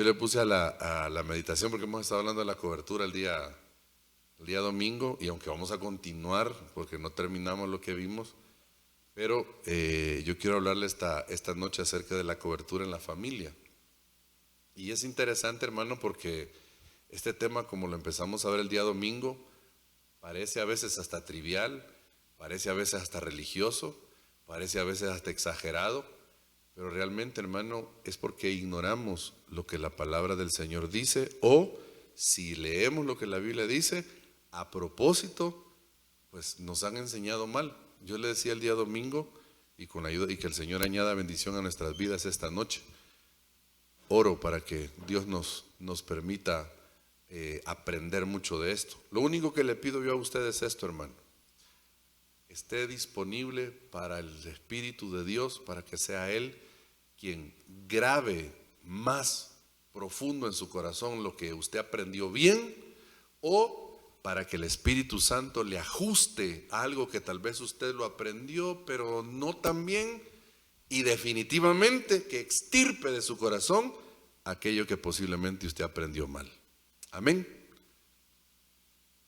Yo le puse a la meditación porque hemos estado hablando de la cobertura el día domingo, y aunque vamos a continuar porque no terminamos lo que vimos, pero yo quiero hablarle esta noche acerca de la cobertura en la familia. Y es interesante, hermano, porque este tema, como lo empezamos a ver el día domingo, parece a veces hasta trivial, parece a veces hasta religioso, parece a veces hasta exagerado, pero realmente, hermano, es porque ignoramos lo que la palabra del Señor dice, o si leemos lo que la Biblia dice, a propósito, pues nos han enseñado mal. Yo le decía el día domingo, y con ayuda, y que el Señor añada bendición a nuestras vidas esta noche. Oro para que Dios nos permita aprender mucho de esto. Lo único que le pido yo a ustedes es esto, hermano: esté disponible para el Espíritu de Dios, para que sea Él quien grabe más profundo en su corazón lo que usted aprendió bien, o para que el Espíritu Santo le ajuste a algo que tal vez usted lo aprendió pero no tan bien, y definitivamente que extirpe de su corazón aquello que posiblemente usted aprendió mal. Amén.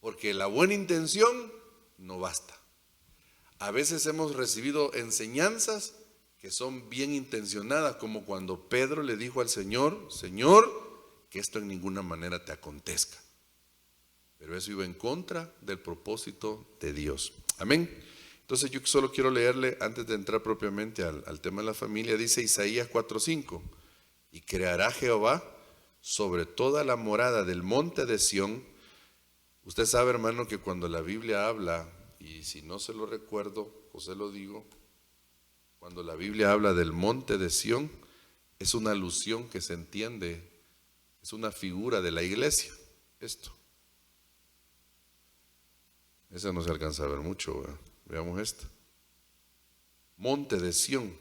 Porque la buena intención no basta. A veces hemos recibido enseñanzas que son bien intencionadas, como cuando Pedro le dijo al Señor: Señor, que esto en ninguna manera te acontezca. Pero eso iba en contra del propósito de Dios. Amén. Entonces yo solo quiero leerle, antes de entrar propiamente al tema de la familia, dice Isaías 4:5: y creará Jehová sobre toda la morada del monte de Sión. Usted sabe, hermano, que cuando la Biblia habla, y si no se lo recuerdo o se lo digo, cuando la Biblia habla del monte de Sión, es una alusión que se entiende, es una figura de la iglesia. Esto. Esa no se alcanza a ver mucho, ¿verdad? Veamos esto. Monte de Sión.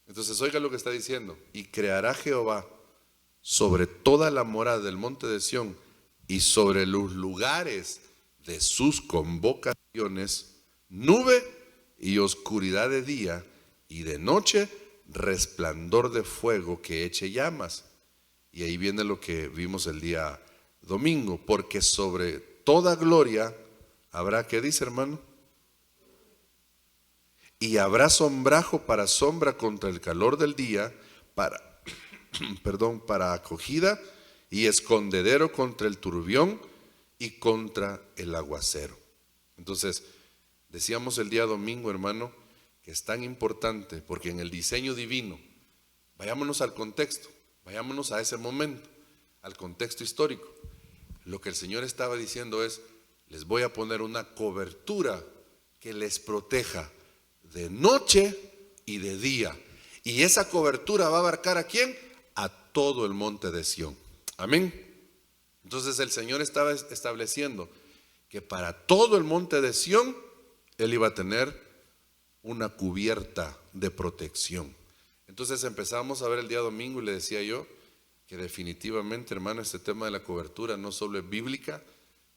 Entonces oiga lo que está diciendo: y creará Jehová sobre toda la morada del monte de Sión y sobre los lugares de sus convocaciones nube y oscuridad de día, y de noche resplandor de fuego que eche llamas. Y ahí viene lo que vimos el día domingo: porque sobre toda gloria habrá, ¿qué dice, hermano? Y habrá sombrajo para sombra contra el calor del día, para acogida, y escondedero contra el turbión y contra el aguacero. Entonces, decíamos el día domingo, hermano, que es tan importante, porque en el diseño divino, vayámonos al contexto, vayámonos a ese momento, al contexto histórico. Lo que el Señor estaba diciendo es: les voy a poner una cobertura que les proteja de noche y de día. Y esa cobertura va a abarcar ¿a quién? A todo el monte de Sión. Amén. Entonces el Señor estaba estableciendo que para todo el monte de Sión Él iba a tener una cubierta de protección. Entonces empezamos a ver el día domingo, y le decía yo que definitivamente, hermano, este tema de la cobertura no solo es bíblica,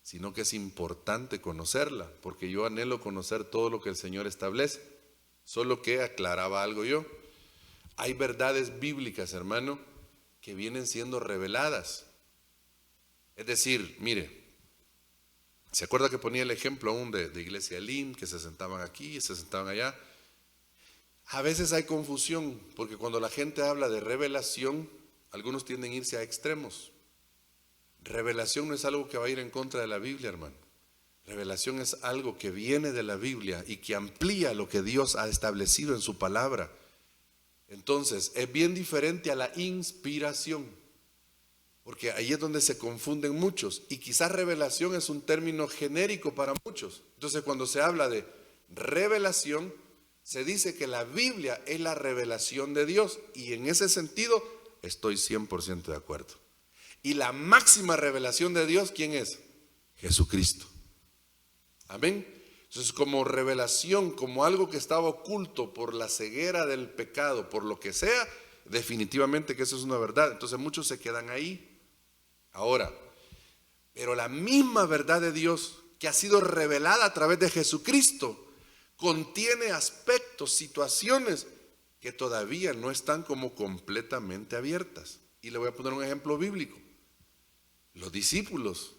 sino que es importante conocerla, porque yo anhelo conocer todo lo que el Señor establece. Solo que aclaraba algo yo: hay verdades bíblicas, hermano, que vienen siendo reveladas. Es decir, mire, ¿se acuerda que ponía el ejemplo aún de Iglesia Elim, que se sentaban aquí y se sentaban allá? A veces hay confusión, porque cuando la gente habla de revelación, algunos tienden a irse a extremos. Revelación no es algo que va a ir en contra de la Biblia, hermano. Revelación es algo que viene de la Biblia y que amplía lo que Dios ha establecido en su palabra. Entonces, es bien diferente a la inspiración, porque ahí es donde se confunden muchos, y quizás revelación es un término genérico para muchos. Entonces, cuando se habla de revelación, se dice que la Biblia es la revelación de Dios, y en ese sentido estoy 100% de acuerdo. Y la máxima revelación de Dios, ¿quién es? Jesucristo. Amén. Entonces, como revelación, como algo que estaba oculto por la ceguera del pecado, por lo que sea, definitivamente que eso es una verdad. Entonces muchos se quedan ahí. Ahora, pero la misma verdad de Dios que ha sido revelada a través de Jesucristo contiene aspectos, situaciones que todavía no están como completamente abiertas. Y le voy a poner un ejemplo bíblico. Los discípulos,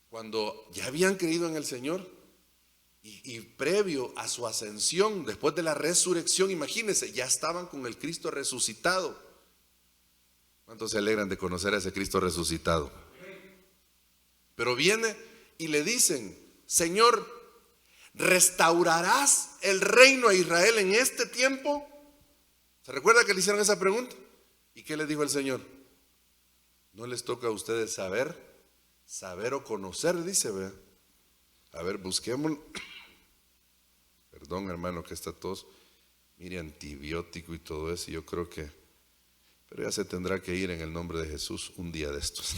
cuando ya habían creído en el Señor y previo a su ascensión, después de la resurrección, imagínense, ya estaban con el Cristo resucitado. ¿Cuántos se alegran de conocer a ese Cristo resucitado? Pero viene y le dicen: Señor, ¿restaurarás el reino a Israel en este tiempo? ¿Se recuerda que le hicieron esa pregunta? ¿Y qué les dijo el Señor? No les toca a ustedes saber o conocer, dice, ¿verdad? A ver, busquemos. Perdón, hermano, que está tos. Mire, antibiótico y todo eso, yo creo que, pero ya se tendrá que ir en el nombre de Jesús un día de estos.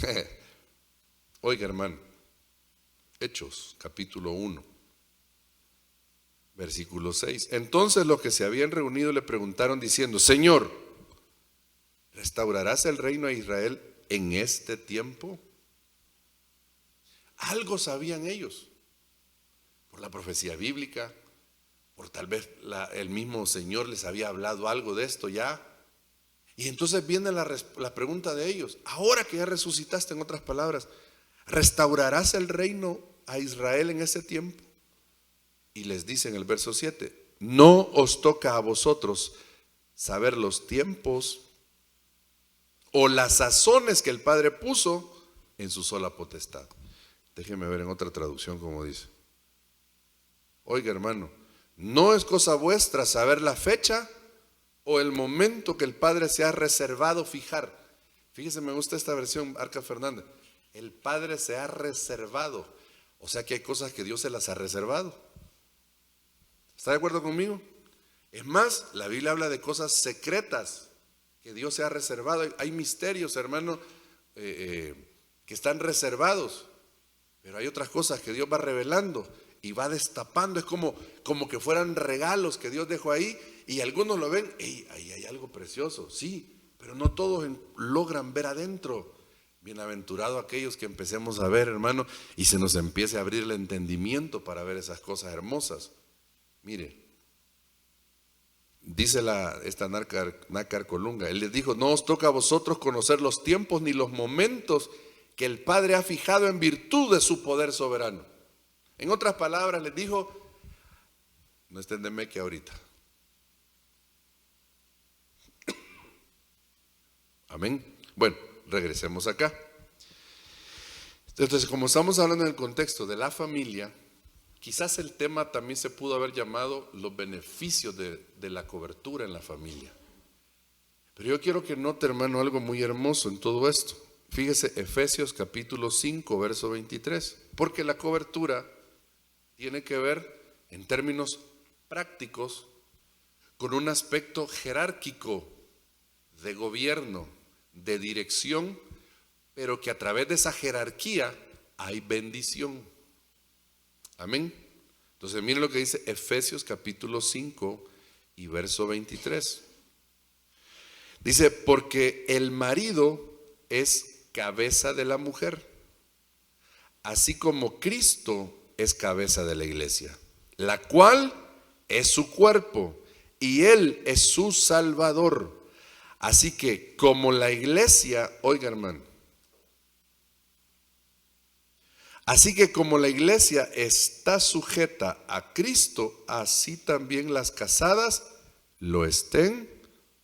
Oiga, hermano, Hechos, capítulo 1, versículo 6. Entonces los que se habían reunido le preguntaron diciendo: Señor, ¿restaurarás el reino a Israel en este tiempo? Algo sabían ellos, por la profecía bíblica, por tal vez el mismo Señor les había hablado algo de esto ya. Y entonces viene la pregunta de ellos: ahora que ya resucitaste, en otras palabras, ¿restaurarás el reino a Israel en ese tiempo? Y les dice en el verso 7: no os toca a vosotros saber los tiempos o las sazones que el Padre puso en su sola potestad. Déjeme ver en otra traducción cómo dice. Oiga, hermano, no es cosa vuestra saber la fecha o el momento que el Padre se ha reservado fijar. Fíjese, me gusta esta versión, Arca Fernández. El Padre se ha reservado. O sea que hay cosas que Dios se las ha reservado. ¿Está de acuerdo conmigo? Es más, la Biblia habla de cosas secretas que Dios se ha reservado. Hay misterios, hermano, que están reservados. Pero hay otras cosas que Dios va revelando y va destapando. Es como que fueran regalos que Dios dejó ahí, y algunos lo ven: ahí hay algo precioso, sí, pero no todos logran ver adentro. Bienaventurado aquellos que empecemos a ver, hermano, y se nos empiece a abrir el entendimiento para ver esas cosas hermosas. Mire, dice esta Nácar Colunga, él les dijo: no os toca a vosotros conocer los tiempos ni los momentos que el Padre ha fijado en virtud de su poder soberano. En otras palabras, les dijo: no estén de meque ahorita. Amén. Bueno, regresemos acá. Entonces, como estamos hablando en el contexto de la familia, quizás el tema también se pudo haber llamado los beneficios de la cobertura en la familia. Pero yo quiero que note, hermano, algo muy hermoso en todo esto. Fíjese, Efesios capítulo 5, verso 23. Porque la cobertura tiene que ver, en términos prácticos, con un aspecto jerárquico de gobierno, de dirección, pero que a través de esa jerarquía hay bendición. Amén. Entonces miren lo que dice Efesios capítulo 5 y verso 23. Dice: porque el marido es cabeza de la mujer, así como Cristo es cabeza de la iglesia, la cual es su cuerpo, y Él es su Salvador. Así que como la iglesia, oiga, hermano, así que como la iglesia está sujeta a Cristo, así también las casadas lo estén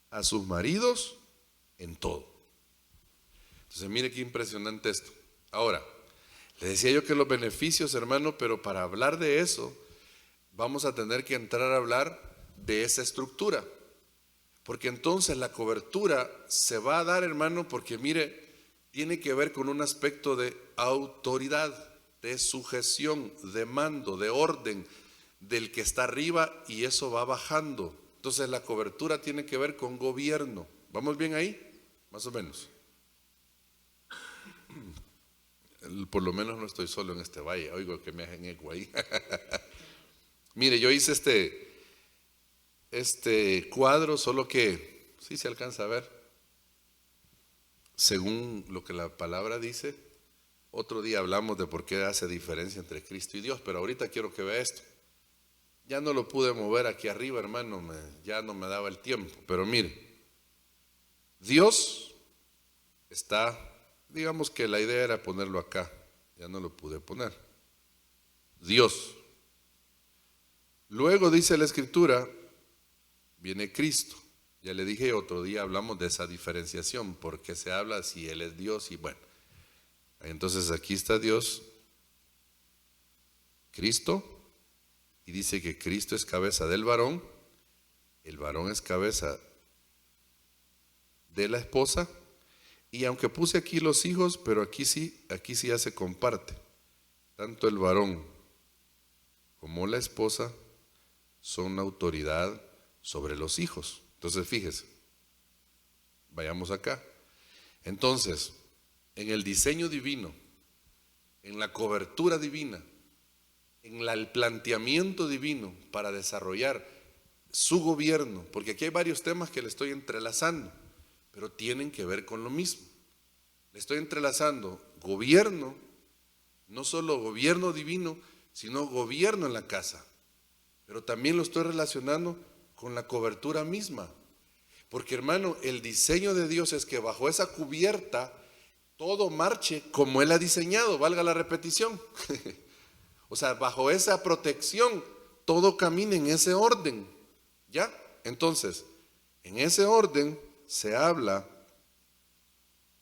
a sus maridos en todo. Entonces mire qué impresionante esto. Ahora, le decía yo que los beneficios, hermano, pero para hablar de eso vamos a tener que entrar a hablar de esa estructura. Porque entonces la cobertura se va a dar, hermano, porque mire, tiene que ver con un aspecto de autoridad, de sujeción, de mando, de orden del que está arriba, y eso va bajando. Entonces la cobertura tiene que ver con gobierno. ¿Vamos bien ahí? Más o menos. Por lo menos no estoy solo en este valle. Oigo que me hacen eco ahí. Mire, yo hice este cuadro, solo que sí se alcanza a ver, según lo que la palabra dice. Otro día hablamos de por qué hace diferencia entre Cristo y Dios, pero ahorita quiero que vea esto. Ya no lo pude mover aquí arriba, hermano, ya no me daba el tiempo, pero mire, Dios está, digamos que la idea era ponerlo acá, ya no lo pude poner. Dios. Luego dice la Escritura, viene Cristo. Ya le dije otro día, hablamos de esa diferenciación, porque se habla si Él es Dios y bueno. Entonces aquí está Dios, Cristo, y dice que Cristo es cabeza del varón, el varón es cabeza de la esposa, y aunque puse aquí los hijos, pero aquí sí ya se comparte. Tanto el varón como la esposa son autoridad sobre los hijos. Entonces fíjese, vayamos acá. Entonces, en el diseño divino, en la cobertura divina, en el planteamiento divino para desarrollar su gobierno, porque aquí hay varios temas que le estoy entrelazando, pero tienen que ver con lo mismo. Le estoy entrelazando gobierno, no solo gobierno divino, sino gobierno en la casa, pero también lo estoy relacionando con la cobertura misma. Porque hermano, el diseño de Dios es que bajo esa cubierta todo marche como Él ha diseñado, valga la repetición. O sea, bajo esa protección todo camina en ese orden. ¿Ya? Entonces, en ese orden se habla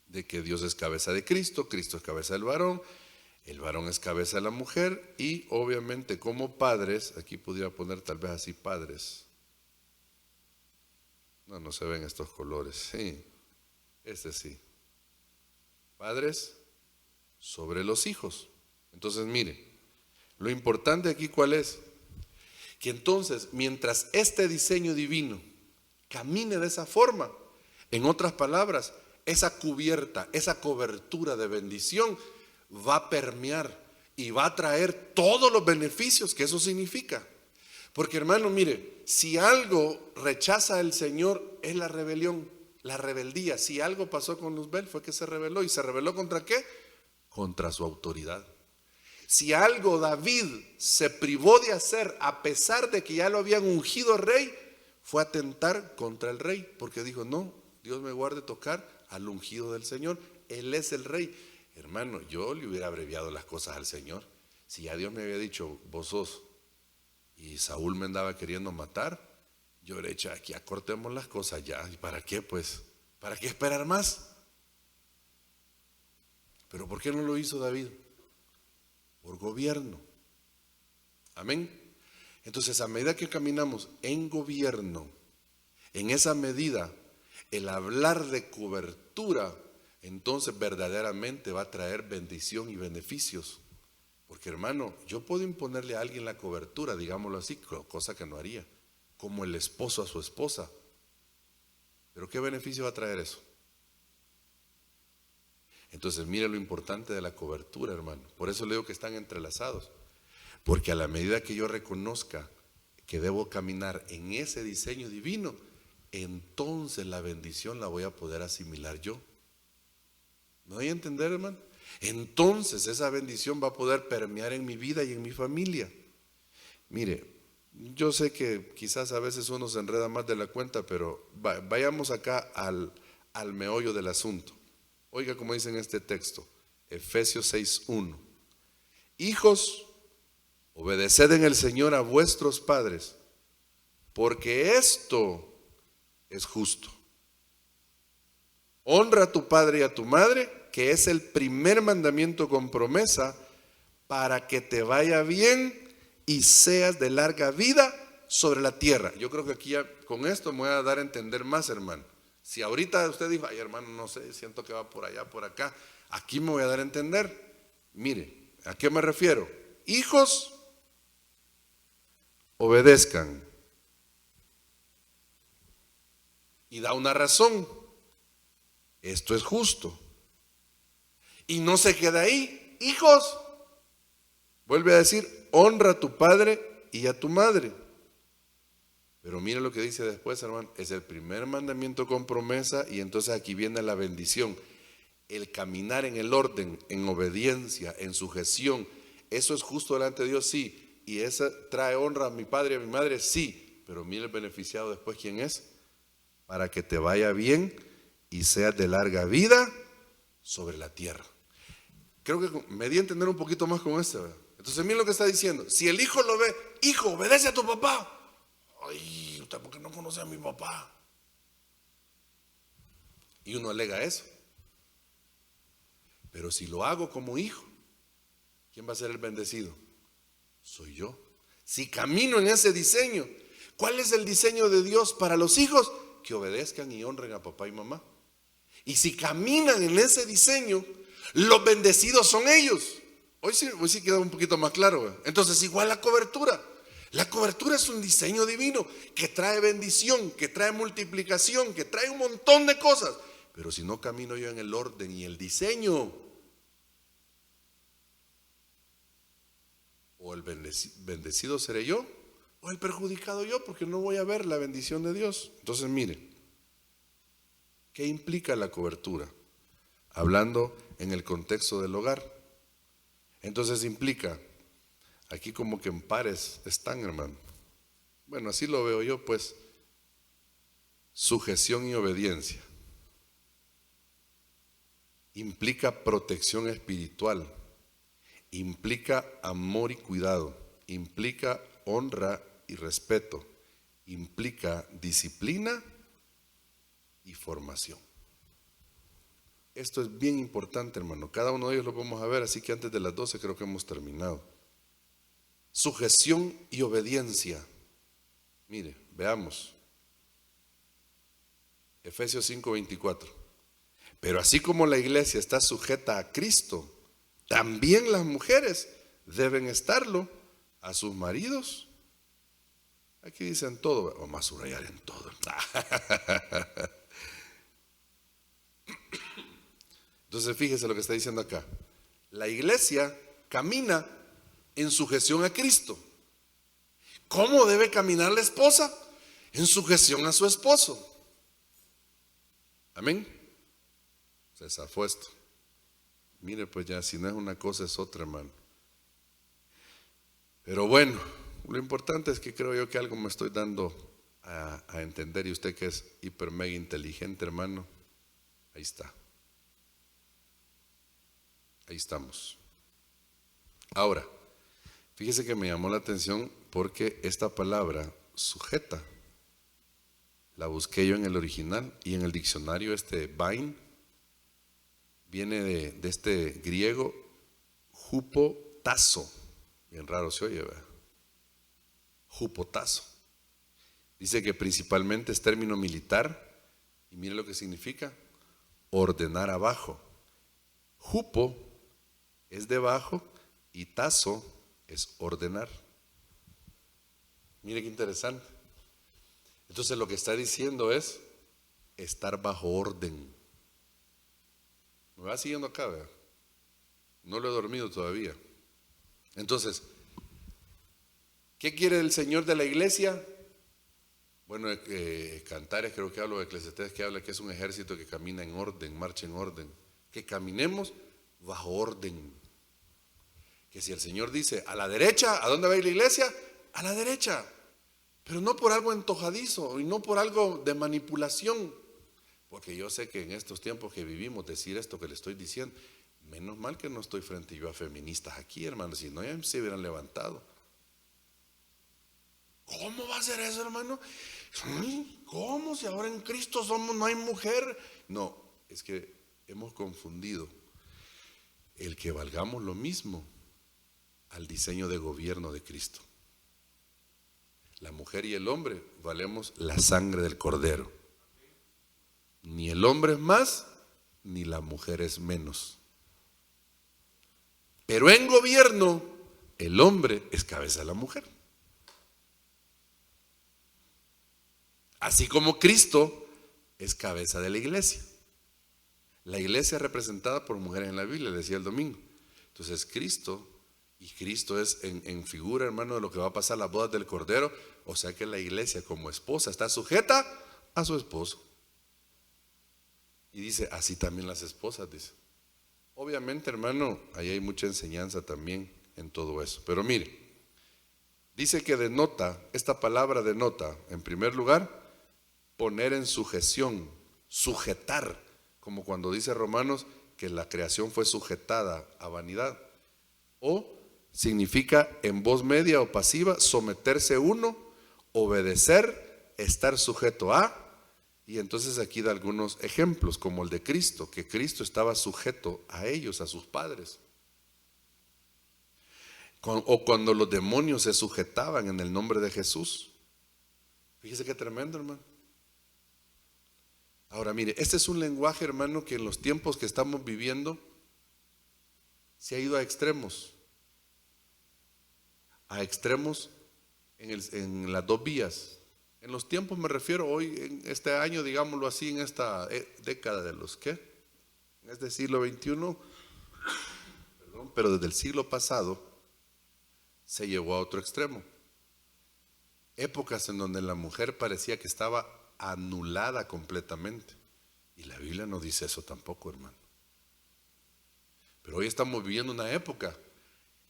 de que Dios es cabeza de Cristo, Cristo es cabeza del varón, el varón es cabeza de la mujer y obviamente como padres, aquí pudiera poner tal vez así padres. No se ven estos colores. Sí, este sí. Padres sobre los hijos. Entonces, mire, lo importante aquí ¿cuál es? Que entonces, mientras este diseño divino camine de esa forma, en otras palabras, esa cubierta, esa cobertura de bendición va a permear y va a traer todos los beneficios que eso significa. Porque hermano, mire, si algo rechaza el Señor es la rebelión, la rebeldía. Si algo pasó con Luzbel fue que se rebeló. ¿Y se rebeló contra qué? Contra su autoridad. Si algo David se privó de hacer a pesar de que ya lo habían ungido rey, fue atentar contra el rey. Porque dijo, no, Dios me guarde tocar al ungido del Señor. Él es el rey. Hermano, yo le hubiera abreviado las cosas al Señor. Si ya Dios me había dicho, vos sos, y Saúl me andaba queriendo matar, yo le he dicho, aquí acortemos las cosas ya. ¿Y para qué pues? ¿Para qué esperar más? Pero ¿por qué no lo hizo David? Por gobierno. Amén. Entonces, a medida que caminamos en gobierno, en esa medida, el hablar de cobertura, entonces verdaderamente va a traer bendición y beneficios. Porque hermano, yo puedo imponerle a alguien la cobertura, digámoslo así, cosa que no haría, como el esposo a su esposa. Pero ¿qué beneficio va a traer eso? Entonces mire lo importante de la cobertura, hermano. Por eso le digo que están entrelazados. Porque a la medida que yo reconozca que debo caminar en ese diseño divino, entonces la bendición la voy a poder asimilar yo. ¿No hay a entender, hermano? Entonces esa bendición va a poder permear en mi vida y en mi familia. Mire, yo sé que quizás a veces uno se enreda más de la cuenta, pero vayamos acá al meollo del asunto. Oiga como dice en este texto, Efesios 6:1. Hijos, obedeced en el Señor a vuestros padres, porque esto es justo. Honra a tu padre y a tu madre, que es el primer mandamiento con promesa, para que te vaya bien y seas de larga vida sobre la tierra. Yo creo que aquí ya, con esto me voy a dar a entender más, hermano. Si ahorita usted dijo, ay hermano, no sé, siento que va por allá, por acá, aquí me voy a dar a entender. Mire, ¿a qué me refiero? Hijos, obedezcan. Y da una razón. Esto es justo. Y no se queda ahí. Hijos, vuelve a decir, honra a tu padre y a tu madre. Pero mira lo que dice después, hermano. Es el primer mandamiento con promesa y entonces aquí viene la bendición. El caminar en el orden, en obediencia, en sujeción. Eso es justo delante de Dios, sí. Y esa trae honra a mi padre y a mi madre, sí. Pero mira el beneficiado después, ¿quién es? Para que te vaya bien y seas de larga vida sobre la tierra. Creo que me di a entender un poquito más con esto, ¿verdad? Entonces miren lo que está diciendo. Si el hijo lo ve, hijo, obedece a tu papá. Ay, usted porque no conoce a mi papá. Y uno alega eso. Pero si lo hago como hijo, ¿quién va a ser el bendecido? Soy yo. Si camino en ese diseño, ¿cuál es el diseño de Dios para los hijos? Que obedezcan y honren a papá y mamá. Y si caminan en ese diseño, los bendecidos son ellos. Hoy sí queda un poquito más claro, ¿verdad? Entonces igual la cobertura. La cobertura es un diseño divino que trae bendición, que trae multiplicación, que trae un montón de cosas. Pero si no camino yo en el orden y el diseño, o el bendecido seré yo, o el perjudicado yo, porque no voy a ver la bendición de Dios. Entonces mire, ¿qué implica la cobertura? Hablando en el contexto del hogar. Entonces implica, aquí como que en pares están, hermano. Bueno, así lo veo yo, pues, sujeción y obediencia. Implica protección espiritual, implica amor y cuidado, implica honra y respeto, implica disciplina y formación. Esto es bien importante, hermano. Cada uno de ellos lo vamos a ver, así que antes de las 12 creo que hemos terminado. Sujeción y obediencia. Mire, veamos. Efesios 5:24. Pero así como la iglesia está sujeta a Cristo, también las mujeres deben estarlo a sus maridos. Aquí dicen todo, vamos a subrayar en todo. Entonces fíjese lo que está diciendo acá. La iglesia camina en sujeción a Cristo. ¿Cómo debe caminar la esposa? En sujeción a su esposo. Amén. Se zafó esto. Mire, pues ya, si no es una cosa es otra, hermano. Pero bueno, lo importante es que creo yo que algo me estoy dando a entender, y usted que es hiper mega inteligente, hermano, ahí está. Ahí estamos. Ahora, fíjese que me llamó la atención porque esta palabra sujeta la busqué yo en el original y en el diccionario Bain. Viene de este griego hupotazo. Bien raro se oye, ¿verdad? Hupotazo. Dice que principalmente es término militar. Y mire lo que significa: ordenar abajo. Hupo es debajo y tazo es ordenar. Mire qué interesante. Entonces lo que está diciendo es estar bajo orden. Me va siguiendo acá, ¿verdad? No lo he dormido todavía. Entonces, ¿qué quiere el Señor de la iglesia? Bueno, Cantares creo que hablo, de Eclesiastés que habla que es un ejército que camina en orden, marcha en orden. Que caminemos bajo orden. Que si el Señor dice a la derecha, ¿a dónde va a ir la iglesia? A la derecha. Pero no por algo antojadizo y no por algo de manipulación. Porque yo sé que en estos tiempos que vivimos, decir esto que le estoy diciendo, menos mal que no estoy frente yo a feministas aquí, hermano, si no ya se hubieran levantado. ¿Cómo va a ser eso, hermano? ¿Cómo? Si ahora en Cristo no hay mujer. No, es que hemos confundido el que valgamos lo mismo al diseño de gobierno de Cristo. La mujer y el hombre valemos la sangre del Cordero. Ni el hombre es más, ni la mujer es menos. Pero en gobierno, el hombre es cabeza de la mujer. Así como Cristo es cabeza de la iglesia. La iglesia es representada por mujeres en la Biblia, decía el domingo. Entonces Cristo, y Cristo es en figura, hermano, de lo que va a pasar las bodas del Cordero. O sea que la iglesia como esposa está sujeta a su esposo. Y dice, así también las esposas, dice. Obviamente, hermano, ahí hay mucha enseñanza también en todo eso. Pero mire, dice que denota, esta palabra denota, en primer lugar, poner en sujeción, sujetar, como cuando dice Romanos, que la creación fue sujetada a vanidad. O significa en voz media o pasiva someterse uno, obedecer, estar sujeto a. Y entonces aquí da algunos ejemplos, como el de Cristo, que Cristo estaba sujeto a ellos, a sus padres. O cuando los demonios se sujetaban en el nombre de Jesús. Fíjese qué tremendo, hermano. Ahora mire, este es un lenguaje, hermano, que en los tiempos que estamos viviendo se ha ido a extremos. A extremos en las dos vías. En los tiempos me refiero hoy, en este año, digámoslo así, en esta década de los ¿qué? En este siglo XXI, perdón, pero desde el siglo pasado se llevó a otro extremo. Épocas en donde la mujer parecía que estaba anulada completamente. Y la Biblia no dice eso tampoco, hermano. Pero hoy estamos viviendo una época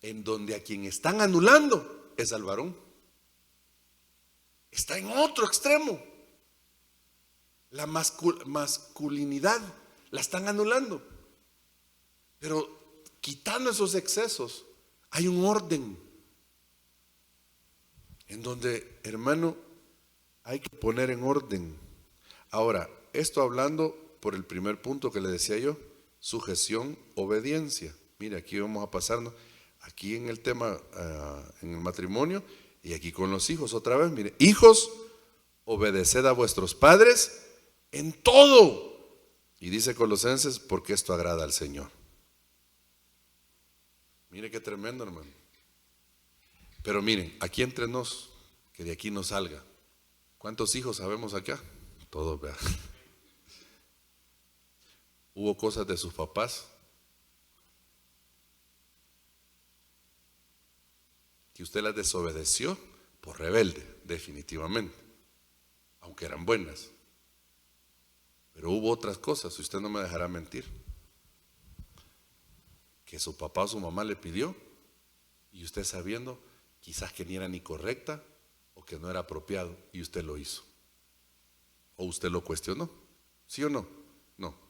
en donde a quien están anulando es al varón. Está en otro extremo. La masculinidad la están anulando. Pero quitando esos excesos, hay un orden en donde, hermano, hay que poner en orden. Ahora, esto hablando por el primer punto que le decía yo, sujeción, obediencia. Mire, aquí vamos a pasarnos, aquí en el tema, en el matrimonio, y aquí con los hijos otra vez, mire, hijos, obedeced a vuestros padres en todo. Y dice Colosenses, porque esto agrada al Señor. Mire qué tremendo, hermano. Pero miren, aquí entre nos, que de aquí no salga. ¿Cuántos hijos sabemos acá? Todos, vean. Hubo cosas de sus papás que usted las desobedeció por rebelde, definitivamente, aunque eran buenas. Pero hubo otras cosas, y usted no me dejará mentir, que su papá o su mamá le pidió, y usted sabiendo quizás que ni era ni correcta o que no era apropiado, y usted lo hizo. O usted lo cuestionó, ¿sí o no? No.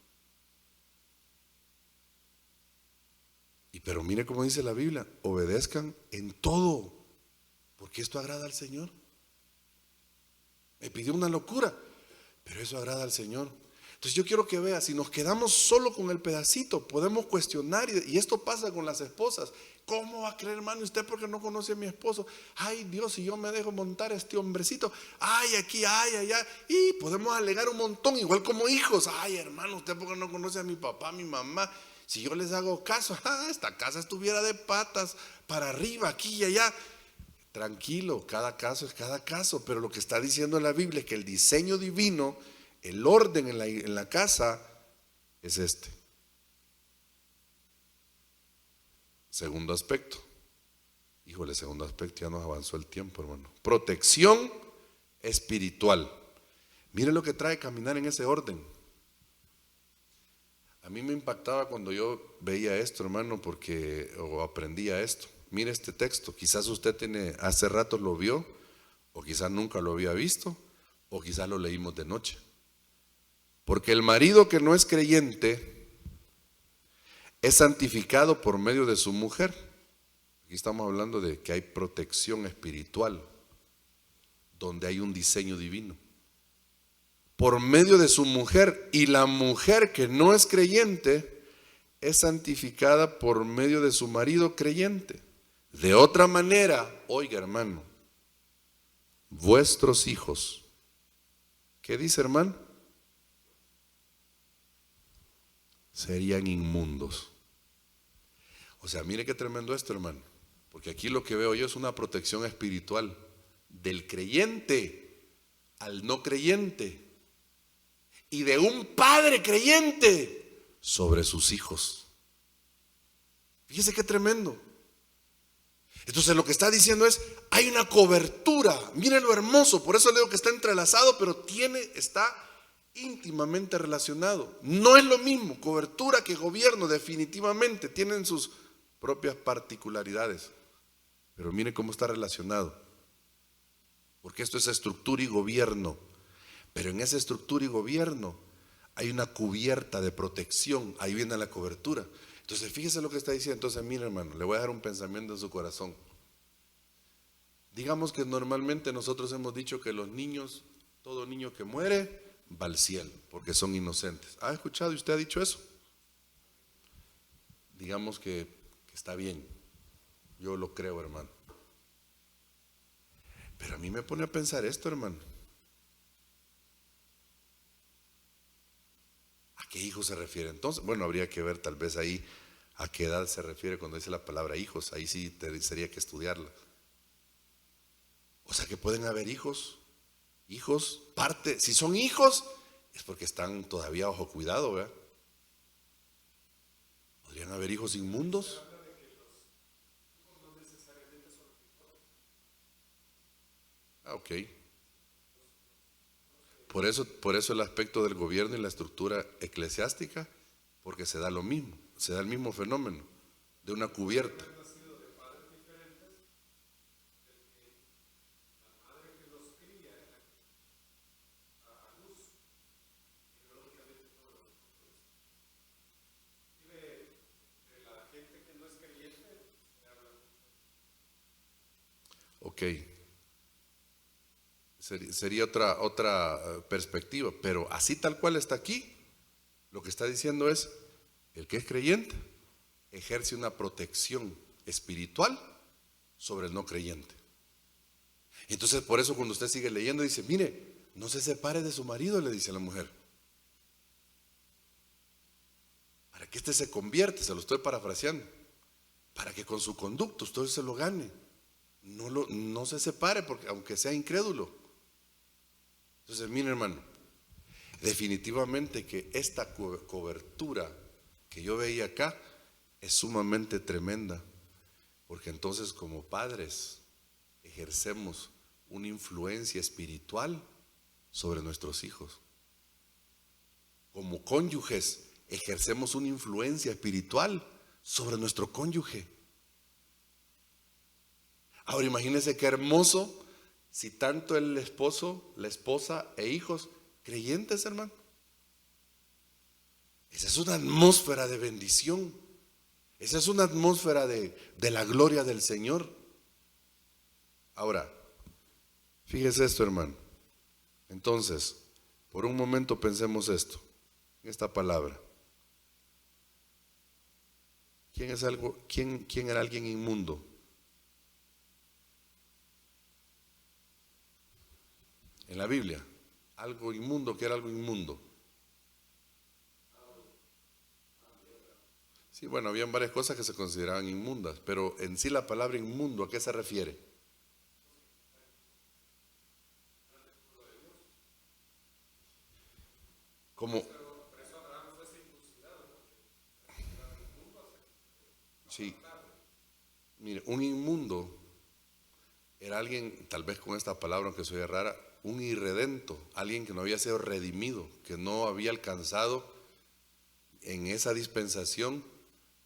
Pero mire cómo dice la Biblia, obedezcan en todo, porque esto agrada al Señor. Me pidió una locura, pero eso agrada al Señor. Entonces yo quiero que vea, si nos quedamos solo con el pedacito, podemos cuestionar, y esto pasa con las esposas. ¿Cómo va a creer, hermano, usted porque no conoce a mi esposo? Ay, Dios, si yo me dejo montar a este hombrecito, ay, aquí, ay, allá, y podemos alegar un montón, igual como hijos. Ay, hermano, usted porque no conoce a mi papá, a mi mamá. Si yo les hago caso, esta casa estuviera de patas para arriba, aquí y allá. Tranquilo, cada caso es cada caso, pero lo que está diciendo la Biblia es que el diseño divino, el orden en la casa es este. Segundo aspecto. Híjole, segundo aspecto, ya nos avanzó el tiempo, hermano. Protección espiritual. Mire lo que trae caminar en ese orden. A mí me impactaba cuando yo veía esto, hermano, o aprendía esto. Mire este texto, quizás usted hace rato lo vio, o quizás nunca lo había visto, o quizás lo leímos de noche. Porque el marido que no es creyente es santificado por medio de su mujer. Aquí estamos hablando de que hay protección espiritual, donde hay un diseño divino. Por medio de su mujer, y la mujer que no es creyente es santificada por medio de su marido creyente. De otra manera, oiga, hermano, vuestros hijos, ¿qué dice, hermano? Serían inmundos. O sea, mire qué tremendo esto, hermano, porque aquí lo que veo yo es una protección espiritual del creyente al no creyente, y de un padre creyente sobre sus hijos. Fíjese qué tremendo. Entonces lo que está diciendo es, hay una cobertura. Mire lo hermoso, por eso le digo que está entrelazado, pero está íntimamente relacionado. No es lo mismo cobertura que gobierno, definitivamente tienen sus propias particularidades, pero mire cómo está relacionado, porque esto es estructura y gobierno. Pero en esa estructura y gobierno hay una cubierta de protección, ahí viene la cobertura. Entonces fíjese lo que está diciendo. Entonces mire, hermano, le voy a dar un pensamiento en su corazón. Digamos que normalmente nosotros hemos dicho que los niños, todo niño que muere va al cielo porque son inocentes. ¿Ha escuchado y usted ha dicho eso? Digamos que está bien, yo lo creo, hermano. Pero a mí me pone a pensar esto, hermano. ¿A qué hijos se refiere entonces? Bueno, habría que ver tal vez ahí a qué edad se refiere cuando dice la palabra hijos. Ahí sí sería que estudiarla. O sea que pueden haber hijos, si son hijos es porque están todavía bajo cuidado, ¿verdad? ¿Podrían haber hijos inmundos? Ah, ok. Por eso el aspecto del gobierno y la estructura eclesiástica, porque se da lo mismo, se da el mismo fenómeno de una cubierta. Ok, sería otra perspectiva, pero así tal cual está aquí, lo que está diciendo es, el que es creyente ejerce una protección espiritual sobre el no creyente. Entonces por eso cuando usted sigue leyendo dice, mire, no se separe de su marido, le dice a la mujer, para que éste se convierta, se lo estoy parafraseando, para que con su conducto usted se lo gane. No se separe, porque aunque sea incrédulo. Entonces, mire, hermano, definitivamente que esta cobertura que yo veía acá es sumamente tremenda, porque entonces como padres ejercemos una influencia espiritual sobre nuestros hijos. Como cónyuges ejercemos una influencia espiritual sobre nuestro cónyuge. Ahora imagínense qué hermoso si tanto el esposo, la esposa e hijos creyentes, hermano. Esa es una atmósfera de bendición. Esa es una atmósfera de la gloria del Señor. Ahora, fíjese esto, hermano. Entonces, por un momento pensemos esto, en esta palabra. ¿Quién era alguien inmundo? En la Biblia, algo inmundo, ¿qué era algo inmundo? Sí, bueno, habían varias cosas que se consideraban inmundas, pero en sí la palabra inmundo, ¿a qué se refiere? Como, sí, mire, un inmundo era alguien, tal vez con esta palabra, aunque soy rara, un irredento, alguien que no había sido redimido, que no había alcanzado en esa dispensación,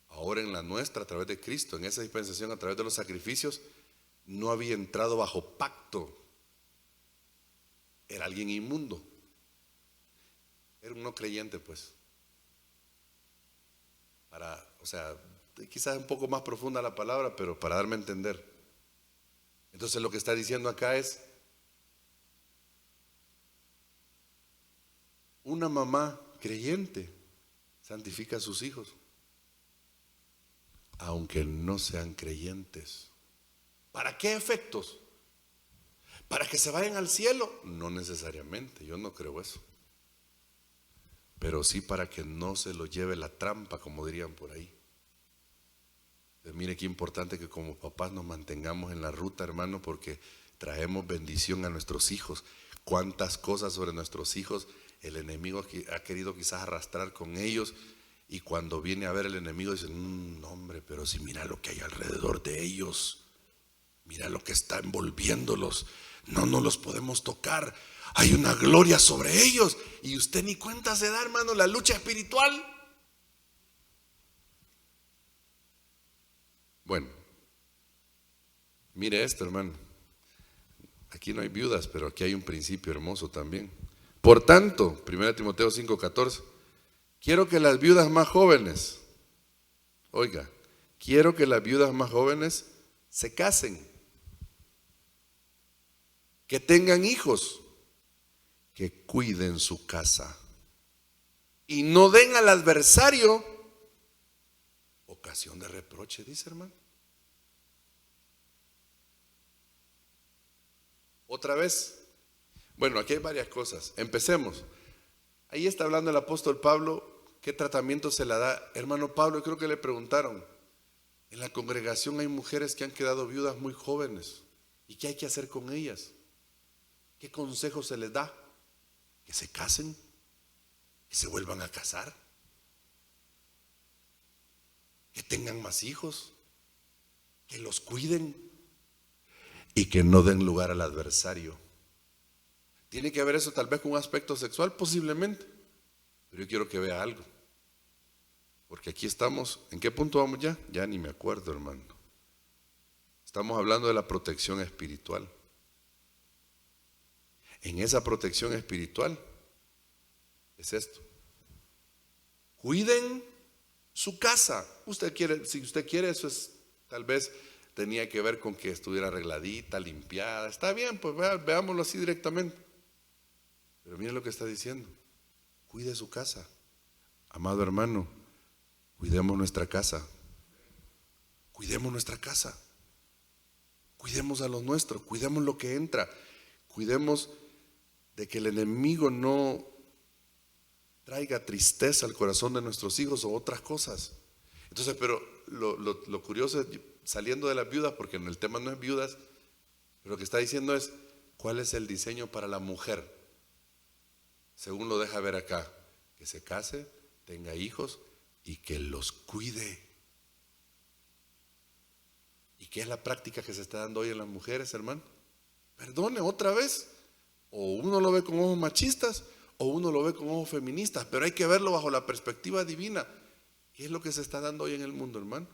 ahora en la nuestra, a través de Cristo, en esa dispensación, a través de los sacrificios, no había entrado bajo pacto. Era alguien inmundo. Era un no creyente, pues. O sea, quizás un poco más profunda la palabra, pero para darme a entender. Entonces lo que está diciendo acá es, una mamá creyente santifica a sus hijos, aunque no sean creyentes. ¿Para qué efectos? ¿Para que se vayan al cielo? No necesariamente, yo no creo eso. Pero sí para que no se lo lleve la trampa, como dirían por ahí. Entonces, mire qué importante que como papás nos mantengamos en la ruta, hermano, porque traemos bendición a nuestros hijos. Cuántas cosas sobre nuestros hijos el enemigo ha querido quizás arrastrar con ellos, y cuando viene a ver el enemigo dice, no hombre, pero si mira lo que hay alrededor de ellos, mira lo que está envolviéndolos, no los podemos tocar, hay una gloria sobre ellos, y usted ni cuenta se da, hermano, la lucha espiritual. Bueno, mire esto, hermano, aquí no hay viudas, pero aquí hay un principio hermoso también. Por tanto, 1 Timoteo 5:14, quiero que las viudas más jóvenes, oiga, quiero que las viudas más jóvenes se casen, que tengan hijos, que cuiden su casa y no den al adversario ocasión de reproche, dice, hermano. Otra vez. Bueno, aquí hay varias cosas. Empecemos. Ahí está hablando el apóstol Pablo, ¿qué tratamiento se le da? Hermano Pablo, creo que le preguntaron, en la congregación hay mujeres que han quedado viudas muy jóvenes. ¿Y qué hay que hacer con ellas? ¿Qué consejo se les da? Que se casen, que se vuelvan a casar, que tengan más hijos, que los cuiden y que no den lugar al adversario. ¿Tiene que ver eso tal vez con un aspecto sexual? Posiblemente. Pero yo quiero que vea algo. Porque aquí estamos, ¿en qué punto vamos ya? Ya ni me acuerdo, hermano. Estamos hablando de la protección espiritual. En esa protección espiritual es esto. Cuiden su casa. Usted quiere, si usted quiere, eso es, tal vez tenía que ver con que estuviera arregladita, limpiada. Está bien, pues veámoslo así directamente. Pero mire lo que está diciendo. Cuide su casa. Amado hermano, cuidemos nuestra casa. Cuidemos nuestra casa. Cuidemos a los nuestros. Cuidemos lo que entra. Cuidemos de que el enemigo no traiga tristeza al corazón de nuestros hijos o otras cosas. Entonces, pero lo curioso es, saliendo de las viudas, porque en el tema no es viudas, pero lo que está diciendo es, ¿cuál es el diseño para la mujer? Según lo deja ver acá, que se case, tenga hijos y que los cuide. ¿Y qué es la práctica que se está dando hoy en las mujeres, hermano? Perdone, otra vez, o uno lo ve con ojos machistas o uno lo ve con ojos feministas, pero hay que verlo bajo la perspectiva divina. ¿Qué es lo que se está dando hoy en el mundo, hermano?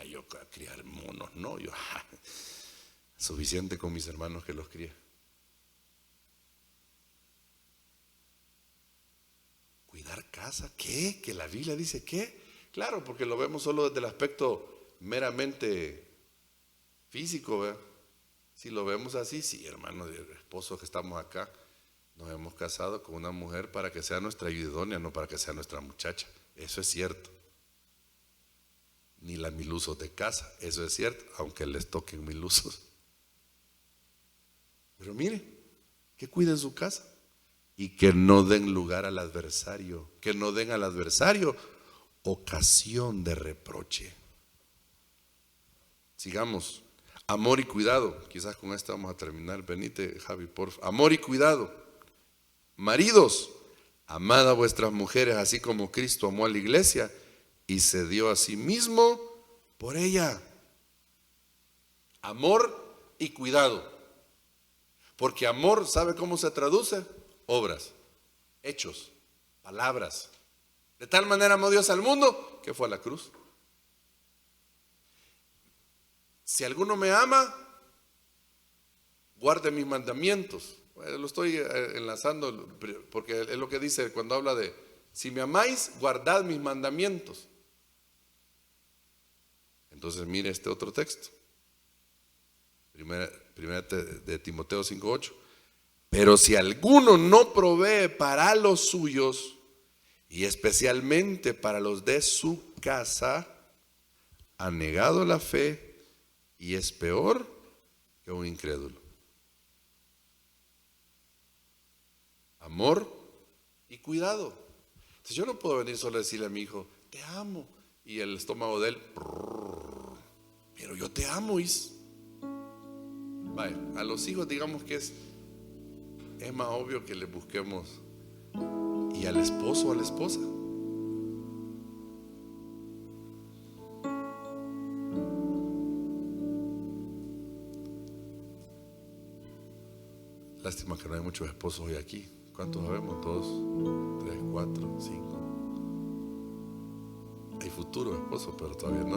Yo a criar monos, no, yo suficiente con mis hermanos que los críe. Cuidar casa, ¿qué? ¿Que la Biblia dice qué? Claro, porque lo vemos solo desde el aspecto meramente físico, ¿verdad? Si lo vemos así, sí, hermano, el esposo que estamos acá, nos hemos casado con una mujer para que sea nuestra idónea, no para que sea nuestra muchacha. Eso es cierto. Ni las milusos de casa, eso es cierto, aunque les toquen milusos. Pero mire, que cuiden su casa y que no den lugar al adversario, que no den al adversario ocasión de reproche. Sigamos. Amor y cuidado. Quizás con esto vamos a terminar. Venite, Javi, por favor. Amor y cuidado. Maridos, amad a vuestras mujeres así como Cristo amó a la iglesia y se dio a sí mismo por ella. Amor y cuidado. Porque amor, ¿sabe cómo se traduce? Obras, hechos, palabras. De tal manera amó Dios al mundo que fue a la cruz. Si alguno me ama, guarde mis mandamientos. Lo estoy enlazando porque es lo que dice cuando habla de, si me amáis, guardad mis mandamientos. Entonces mire este otro texto. Primera de Timoteo 5:8. Pero si alguno no provee para los suyos, y especialmente para los de su casa, ha negado la fe y es peor que un incrédulo. Amor y cuidado. Entonces yo no puedo venir solo a decirle a mi hijo, te amo, y el estómago de él, pero yo te amo, Is. Vaya, a los hijos digamos que es más obvio que le busquemos, y al esposo o a la esposa. Lástima que no hay muchos esposos hoy aquí. ¿Cuántos sabemos? 2, 3, 4, 5. Hay futuro esposo, pero todavía no.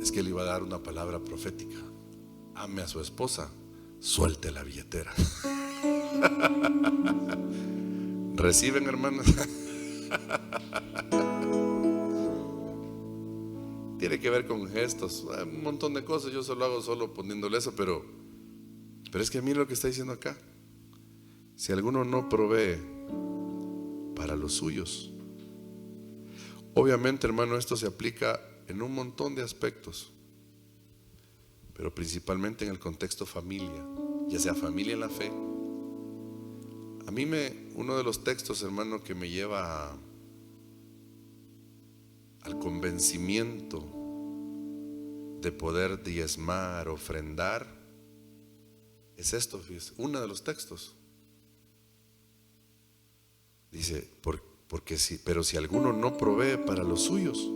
Es que le iba a dar una palabra profética. ame a su esposa, suelte la billetera. ¿Reciben, hermanos? Tiene que ver con gestos, un montón de cosas. Yo solo hago solo poniéndole eso, pero es que mira lo que está diciendo acá. Si alguno no provee para los suyos, obviamente, hermano, esto se aplica en un montón de aspectos, pero principalmente en el contexto familia, ya sea familia en la fe. A mí uno de los textos, hermano, que me lleva al convencimiento de poder diezmar, ofrendar, es esto, fíjese, uno de los textos. Dice, pero si alguno no provee para los suyos,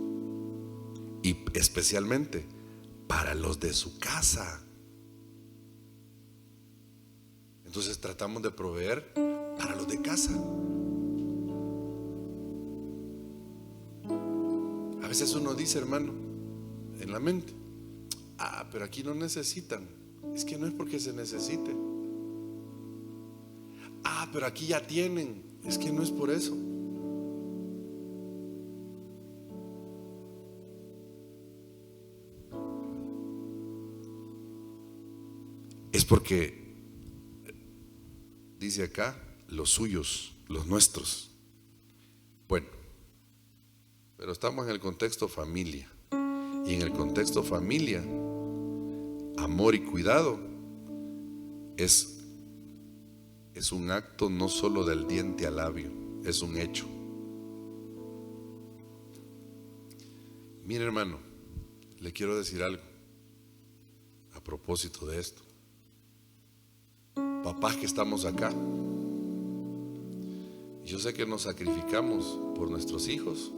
y especialmente para los de su casa, entonces tratamos de proveer para los de casa. A veces uno dice, hermano, en la mente, pero aquí no necesitan. Es que no es porque se necesite. Pero aquí ya tienen. Es que no es por eso. Es porque dice acá, los suyos, los nuestros. Bueno, pero estamos en el contexto familia. Y en el contexto familia, amor y cuidado es un acto no solo del diente al labio, es un hecho. Mire, hermano, le quiero decir algo a propósito de esto. Papás que estamos acá, yo sé que nos sacrificamos por nuestros hijos.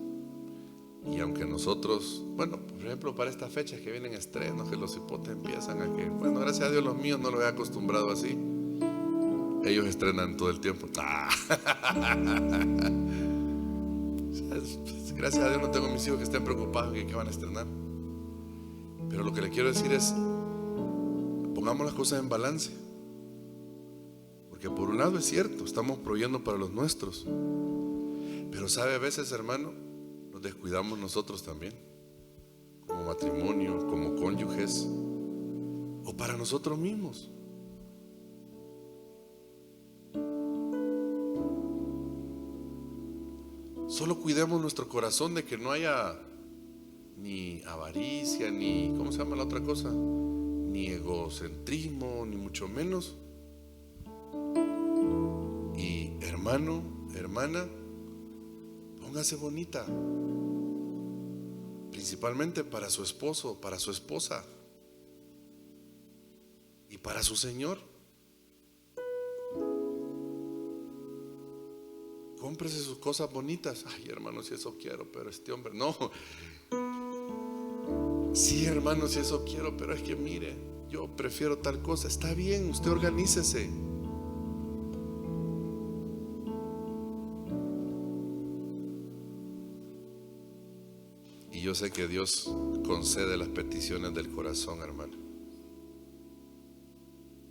Y aunque nosotros, bueno, por ejemplo, para estas fechas que vienen estrenos, que los hipotes empiezan a que, bueno, gracias a Dios los míos no lo he acostumbrado así. Ellos estrenan todo el tiempo. Gracias a Dios no tengo mis hijos que estén preocupados que van a estrenar. Pero lo que le quiero decir es, pongamos las cosas en balance. Porque por un lado es cierto, estamos proveyendo para los nuestros. Pero sabe, a veces, hermano, nos descuidamos nosotros también, como matrimonio, como cónyuges, o para nosotros mismos. Solo cuidemos nuestro corazón de que no haya ni avaricia, ni, ¿cómo se llama la otra cosa? Ni egocentrismo, ni mucho menos. Y hermano, hermana, póngase bonita, principalmente para su esposo, para su esposa y para su Señor. Cómprese sus cosas bonitas. Ay, hermano, si eso quiero, pero este hombre no. Sí, hermano, si eso quiero, pero es que mire, yo prefiero tal cosa. Está bien, usted organícese. Y yo sé que Dios concede las peticiones del corazón, hermano.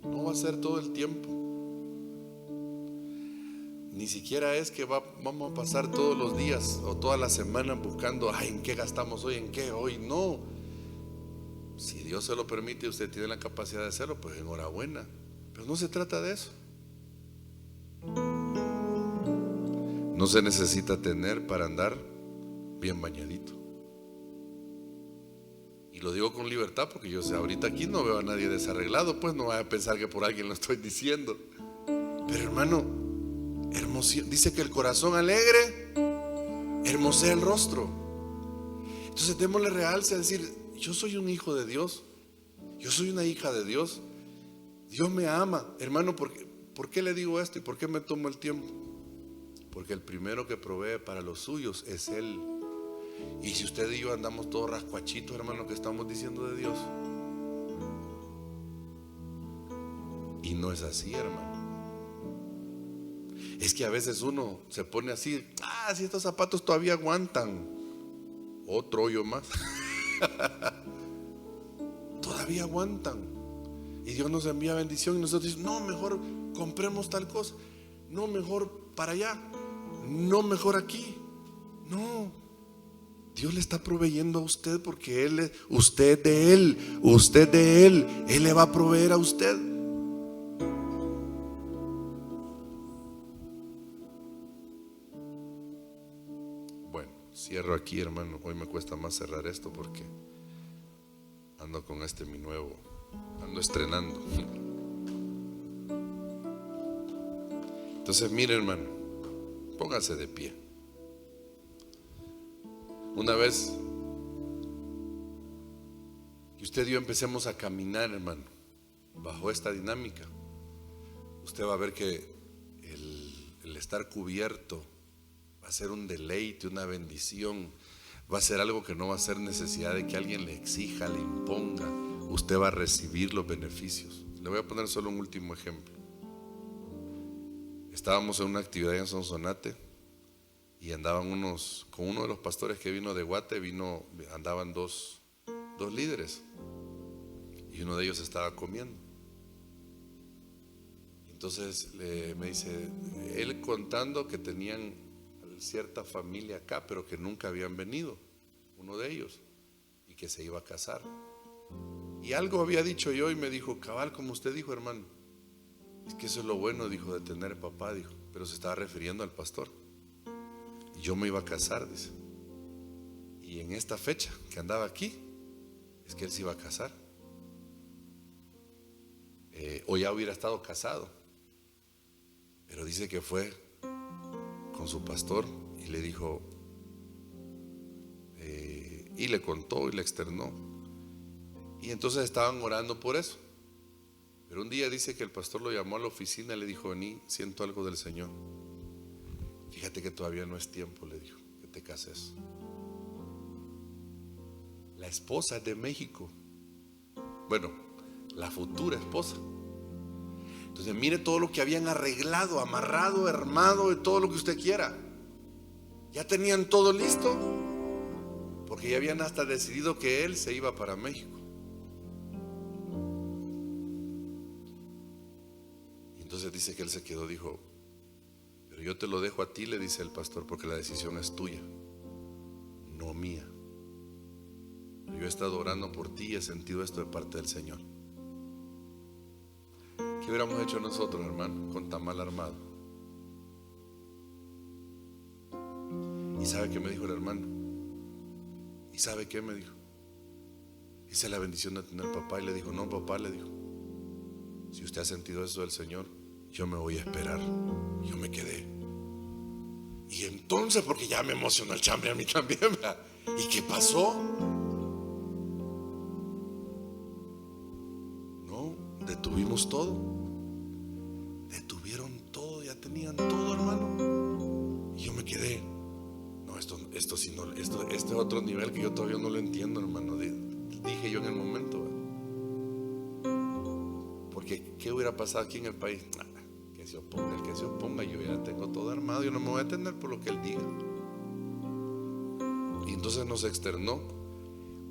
No va a ser todo el tiempo. Ni siquiera es que vamos a pasar todos los días o todas las semanas buscando, ¿en qué gastamos hoy? ¿En qué hoy? No. Si Dios se lo permite y usted tiene la capacidad de hacerlo, pues enhorabuena. Pero no se trata de eso. No se necesita tener para andar bien bañadito. Y lo digo con libertad porque yo sé, ahorita aquí no veo a nadie desarreglado, pues no vaya a pensar que por alguien lo estoy diciendo. Pero hermano, dice que el corazón alegre hermosea el rostro. Entonces démosle realce a decir, yo soy un hijo de Dios, yo soy una hija de Dios, Dios me ama. Hermano, ¿por qué le digo esto y por qué me tomo el tiempo? Porque el primero que provee para los suyos es Él. Y si usted y yo andamos todos rascuachitos, hermano, ¿qué estamos diciendo de Dios? Y no es así, hermano. Es que a veces uno se pone así, si estos zapatos todavía aguantan, otro hoyo más. Todavía aguantan. Y Dios nos envía bendición y nosotros decimos, no, mejor compremos tal cosa, no, mejor para allá, no, mejor aquí. No, Dios le está proveyendo a usted porque usted de Él, Él le va a proveer a usted. Bueno, cierro aquí, hermano. Hoy me cuesta más cerrar esto porque ando con mi nuevo, ando estrenando. Entonces, mire, hermano, póngase de pie. Una vez que usted y yo empecemos a caminar, hermano, bajo esta dinámica, usted va a ver que el estar cubierto va a ser un deleite, una bendición. Va a ser algo que no va a ser necesidad de que alguien le exija, le imponga. Usted va a recibir los beneficios. Le voy a poner solo un último ejemplo. Estábamos en una actividad en Sonsonate y andaban con uno de los pastores que vino de Guate, andaban dos líderes y uno de ellos estaba comiendo. Entonces me dice, él contando que tenían cierta familia acá, pero que nunca habían venido, uno de ellos, y que se iba a casar. Y algo había dicho yo y me dijo, cabal, como usted dijo, hermano, es que eso es lo bueno, dijo, de tener papá, dijo, pero se estaba refiriendo al pastor. Y yo me iba a casar, dice, y en esta fecha que andaba aquí, es que él se iba a casar, o ya hubiera estado casado, pero dice que fue con su pastor y le dijo, y le contó y le externó, y entonces estaban orando por eso. Pero un día dice que el pastor lo llamó a la oficina y le dijo, vení, siento algo del Señor, fíjate que todavía no es tiempo, le dijo, que te cases. La esposa es de México, bueno, la futura esposa. Entonces mire todo lo que habían arreglado, amarrado, armado, de todo lo que usted quiera. Ya tenían todo listo, porque ya habían hasta decidido que él se iba para México. Y entonces dice que él se quedó, dijo, pero yo te lo dejo a ti, le dice el pastor, porque la decisión es tuya, no mía. Yo he estado orando por ti y he sentido esto de parte del Señor. ¿Qué hubiéramos hecho nosotros, hermano, con tamal armado? ¿Y sabe qué me dijo el hermano? ¿Y sabe qué me dijo? Hice la bendición de tener papá y le dijo, no, papá, le dijo, si usted ha sentido eso del Señor, yo me voy a esperar. Yo me quedé. Y entonces, porque ya me emocionó el chambre a mí también, ¿verdad? ¿Y qué pasó? No, detuvimos todo. Detuvieron todo, ya tenían todo, hermano. Y yo me quedé. No, esto sí no, este es otro nivel que yo todavía no lo entiendo, hermano. Dije yo en el momento, ¿verdad? Porque ¿qué hubiera pasado aquí en el país? Nada, que se oponga, el que se oponga, yo ya tengo todo armado, yo no me voy a atender por lo que él diga. Y entonces nos externó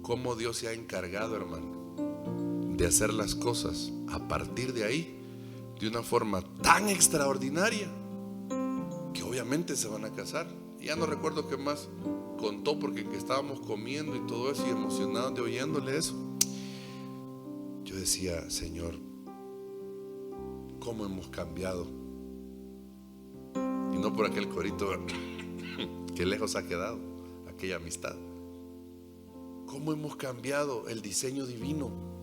cómo Dios se ha encargado, hermano, de hacer las cosas a partir de ahí de una forma tan extraordinaria que obviamente se van a casar. Y ya no recuerdo qué más contó, porque que estábamos comiendo y todo eso y emocionados de oyéndole eso. Yo decía, Señor, cómo hemos cambiado. Y no por aquel corito que lejos ha quedado aquella amistad. Cómo hemos cambiado el diseño divino.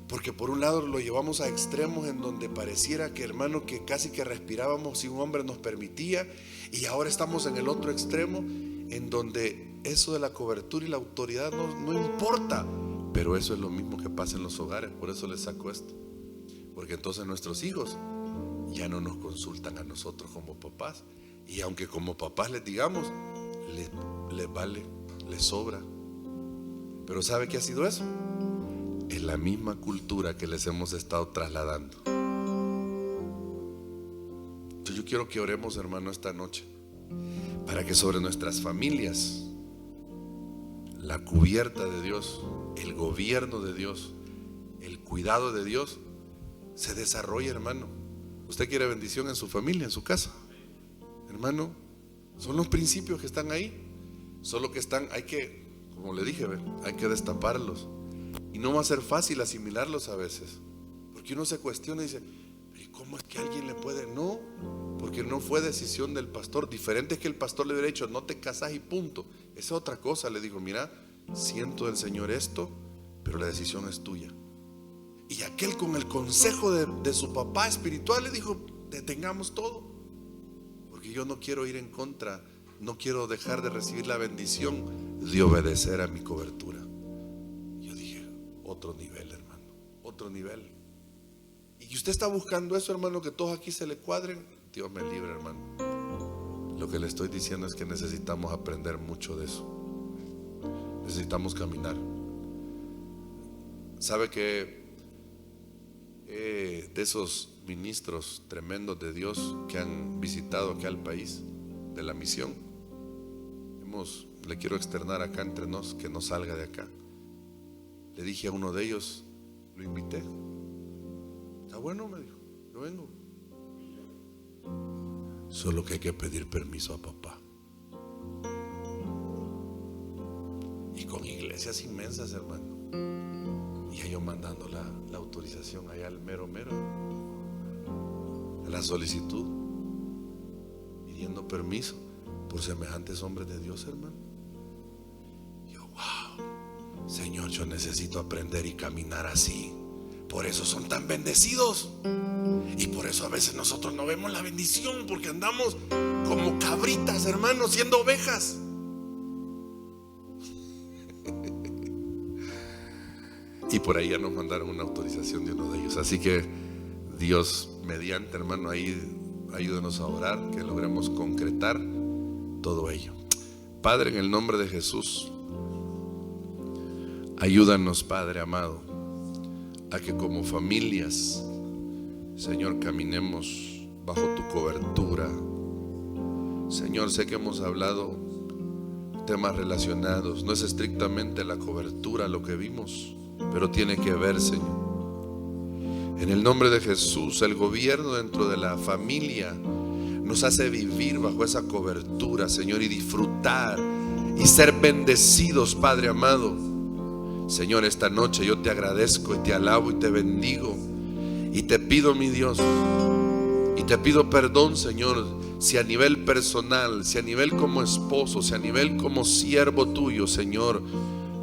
Porque por un lado lo llevamos a extremos en donde pareciera que, hermano, que casi que respirábamos si un hombre nos permitía, y ahora estamos en el otro extremo en donde eso de la cobertura y la autoridad no importa. Pero eso es lo mismo que pasa en los hogares. Por eso les saco esto, porque entonces nuestros hijos ya no nos consultan a nosotros como papás, y aunque como papás les digamos, les vale, les sobra. Pero ¿sabe qué ha sido eso? Es la misma cultura que les hemos estado trasladando. Entonces yo quiero que oremos, hermano, esta noche, para que sobre nuestras familias la cubierta de Dios, el gobierno de Dios, el cuidado de Dios se desarrolla, hermano. Usted quiere bendición en su familia, en su casa, hermano. Son los principios que están ahí. Solo que hay que, como le dije, hay que destaparlos. Y no va a ser fácil asimilarlos a veces, porque uno se cuestiona y dice: ¿y cómo es que alguien le puede? No, porque no fue decisión del pastor. Diferente es que el pastor le hubiera dicho: no te casas y punto. Esa es otra cosa. Le dijo: mira, siento del Señor esto, pero la decisión es tuya. Y aquel, con el consejo de su papá espiritual, le dijo: detengamos todo, porque yo no quiero ir en contra, no quiero dejar de recibir la bendición de obedecer a mi cobertura. Yo dije: otro nivel, hermano, otro nivel. Y usted está buscando eso, hermano, que todos aquí se le cuadren. Dios me libre, hermano. Lo que le estoy diciendo es que necesitamos aprender mucho de eso. Necesitamos caminar. ¿Sabe que de esos ministros tremendos de Dios que han visitado acá al país de la misión, le quiero externar acá entre nos, que no salga de acá? Le dije a uno de ellos, lo invité. Está bueno, me dijo, yo vengo. Solo que hay que pedir permiso a papá. Y con iglesias inmensas, hermano. Y ellos mandando la autorización allá al mero, la solicitud, pidiendo permiso por semejantes hombres de Dios, hermano. Yo, wow, Señor, yo necesito aprender y caminar así. Por eso son tan bendecidos. Y por eso a veces nosotros no vemos la bendición, porque andamos como cabritas, hermanos, siendo ovejas. Y por ahí ya nos mandaron una autorización de uno de ellos. Así que Dios mediante, hermano, ahí ayúdenos a orar, que logremos concretar todo ello. Padre, en el nombre de Jesús, ayúdanos, Padre amado, a que como familias, Señor, caminemos bajo tu cobertura. Señor, sé que hemos hablado temas relacionados, no es estrictamente la cobertura lo que vimos, pero tiene que ver, Señor. En el nombre de Jesús, el gobierno dentro de la familia nos hace vivir bajo esa cobertura, Señor, y disfrutar y ser bendecidos, Padre amado. Señor, esta noche yo te agradezco y te alabo y te bendigo y te pido, mi Dios, y te pido perdón, Señor, si a nivel personal, si a nivel como esposo, si a nivel como siervo tuyo, Señor,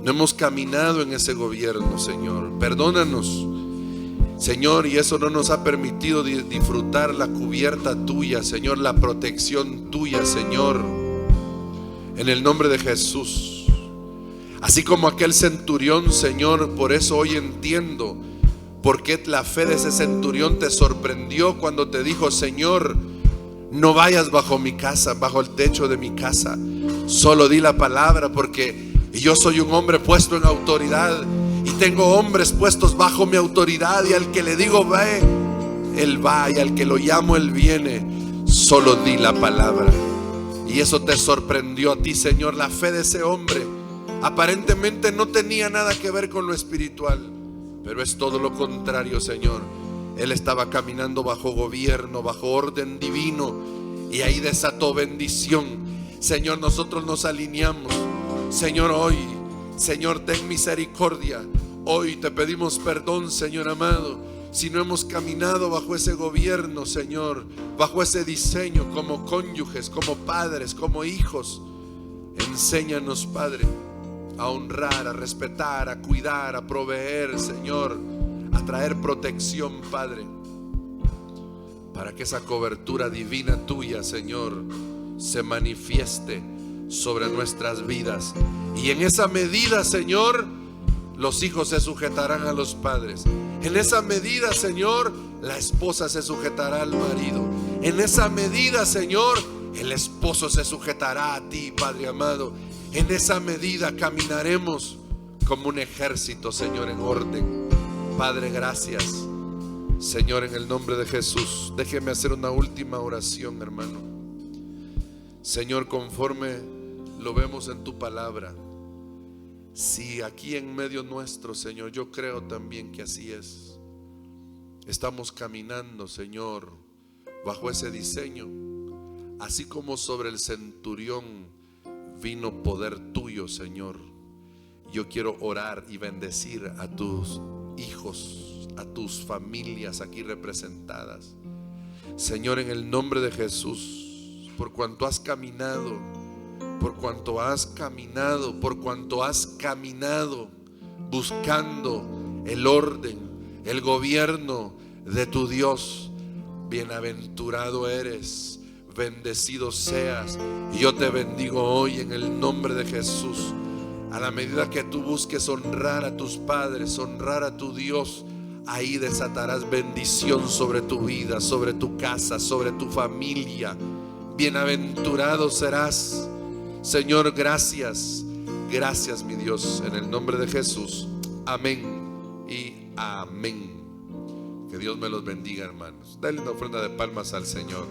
no hemos caminado en ese gobierno, Señor. Perdónanos, Señor, y eso no nos ha permitido disfrutar la cubierta tuya, Señor, la protección tuya, Señor, en el nombre de Jesús. Así como aquel centurión, Señor, por eso hoy entiendo por qué la fe de ese centurión te sorprendió cuando te dijo: Señor, no vayas bajo mi casa, bajo el techo de mi casa, solo di la palabra, porque yo soy un hombre puesto en autoridad y tengo hombres puestos bajo mi autoridad, y al que le digo ve, él va, y al que lo llamo, él viene. Solo di la palabra. Y eso te sorprendió a ti, Señor. La fe de ese hombre aparentemente no tenía nada que ver con lo espiritual, pero es todo lo contrario, Señor. Él estaba caminando bajo gobierno, bajo orden divino, y ahí desató bendición. Señor, nosotros nos alineamos, Señor, hoy. Señor, ten misericordia. Hoy te pedimos perdón, Señor amado, si no hemos caminado bajo ese gobierno, Señor, bajo ese diseño, como cónyuges, como padres, como hijos. Enséñanos, Padre, a honrar, a respetar, a cuidar, a proveer, Señor, a traer protección, Padre, para que esa cobertura divina tuya, Señor, se manifieste sobre nuestras vidas. Y en esa medida, Señor, los hijos se sujetarán a los padres. En esa medida, Señor, la esposa se sujetará al marido. En esa medida, Señor, el esposo se sujetará a ti, Padre amado. En esa medida caminaremos como un ejército, Señor, en orden. Padre, gracias. Señor, en el nombre de Jesús, déjeme hacer una última oración, hermano. Señor, conforme lo vemos en tu palabra, Si aquí en medio nuestro, Señor, yo creo también que así es, estamos caminando, Señor, bajo ese diseño, así como sobre el centurión vino poder tuyo, Señor. Yo quiero orar y bendecir a tus hijos, a tus familias aquí representadas, Señor, en el nombre de Jesús, por cuanto has caminado, por cuanto has caminado, por cuanto has caminado buscando el orden, el gobierno de tu Dios. Bienaventurado eres, bendecido seas. Y yo te bendigo hoy en el nombre de Jesús. A la medida que tú busques honrar a tus padres, honrar a tu Dios, ahí desatarás bendición sobre tu vida, sobre tu casa, sobre tu familia. Bienaventurado serás. Señor, gracias. Gracias, mi Dios, en el nombre de Jesús. Amén y amén. Que Dios me los bendiga, hermanos. Dale una ofrenda de palmas al Señor.